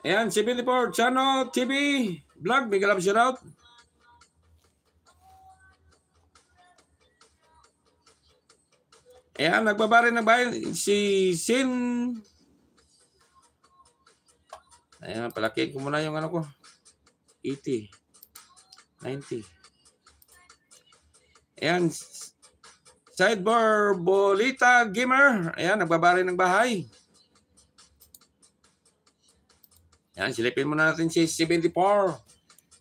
Ayan, 74 Channel TV Vlog, big love shout out. Ayan, nagbabari ng bayan si Sin. Ayan, palakihin ko muna yung ano ko. 80. 90. Ayan, Sidebar Bolita Gamer. Ayan, nagbabari ng bahay. Ayan, silipin muna natin si 74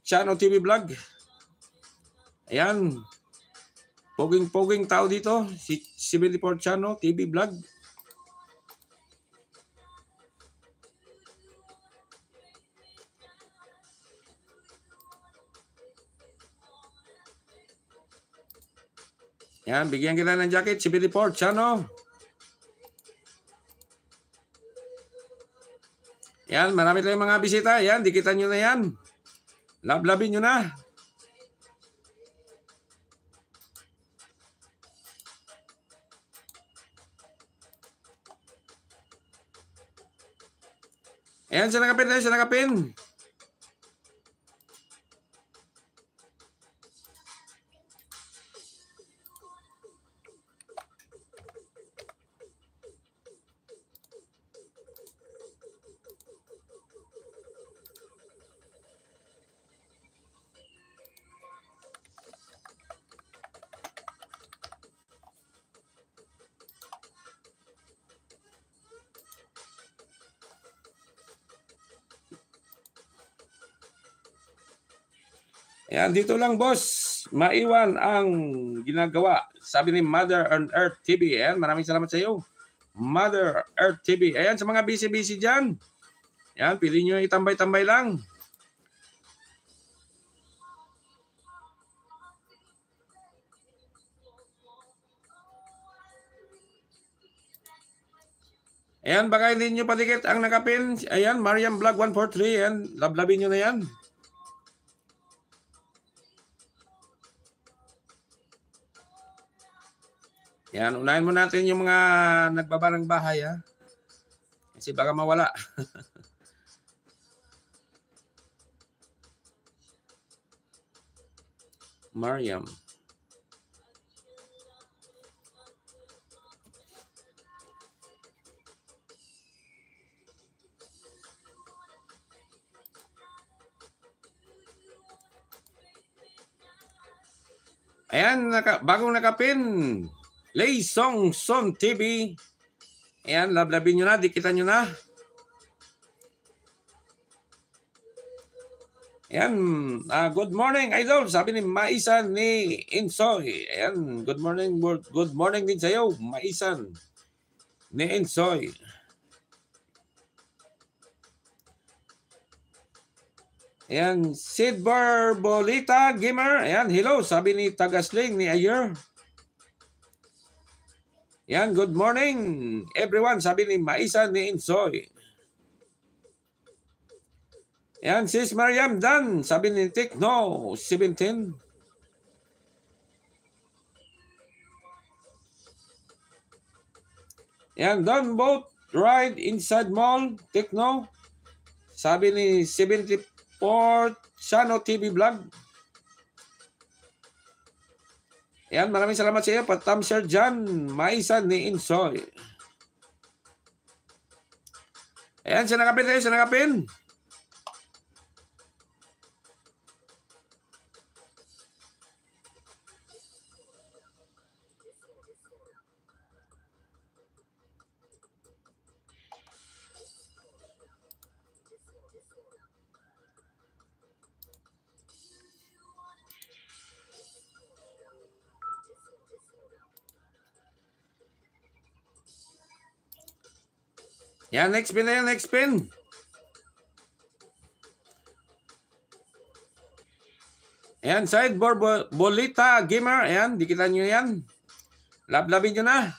Channel TV Vlog. Ayan, poging-poging tao dito, si 74 Channel TV Vlog. Yan, bigyan kita ng jacket, 74 Channel. Yan, marami tayong mga bisita. Yan, dikitan nyo na yan. Lablabin nyo na. Ayan, sinakapin tayo, sinakapin. Ayan, dito lang boss, maiwan ang ginagawa. Sabi ni Mother on Earth TV. Ayan, maraming salamat sa iyo. Mother Earth TV. Ayan, sa mga busy-busy dyan. Ayan, pili nyo itambay-tambay lang. Ayan, baka hindi nyo patikit ang nakapin. Ayan, Mariam Vlog 143. Ayan, lablabin nyo na yan. Yan, unahin mo natin yung mga nagbabarang bahay, ha? Kasi baka mawala. Mariam. Ayan, bagong nakapin. Lay Song Son TV. Ayan, lablabin nyo na, dikitan nyo na. Ayan, good morning, idol. Sabi ni Maisan ni Insoy. Ayan, good morning din sa'yo, Maisan ni Insoy. Ayan, Sidbar Bolita Gamer. Ayan, hello, sabi ni Tagasling ni Ayer. Yan, good morning everyone, sabi ni Maisa ni Insoy. Yan, sis Mariam Dan, sabi ni Tekno 17. Yan, don't boat ride inside mall, Tekno, sabi ni 74 Channel TV Vlog. Yan, maraming salamat sa iyo, Patam Sir John, Maisa ni Insoy. Ayan, sinakapin tayo, sinakapin. Yan, next pin na yan, next pin. Ayan, Sideboard Bolita Gamer. Ayan, dikitan nyo yan. Lablabin nyo na.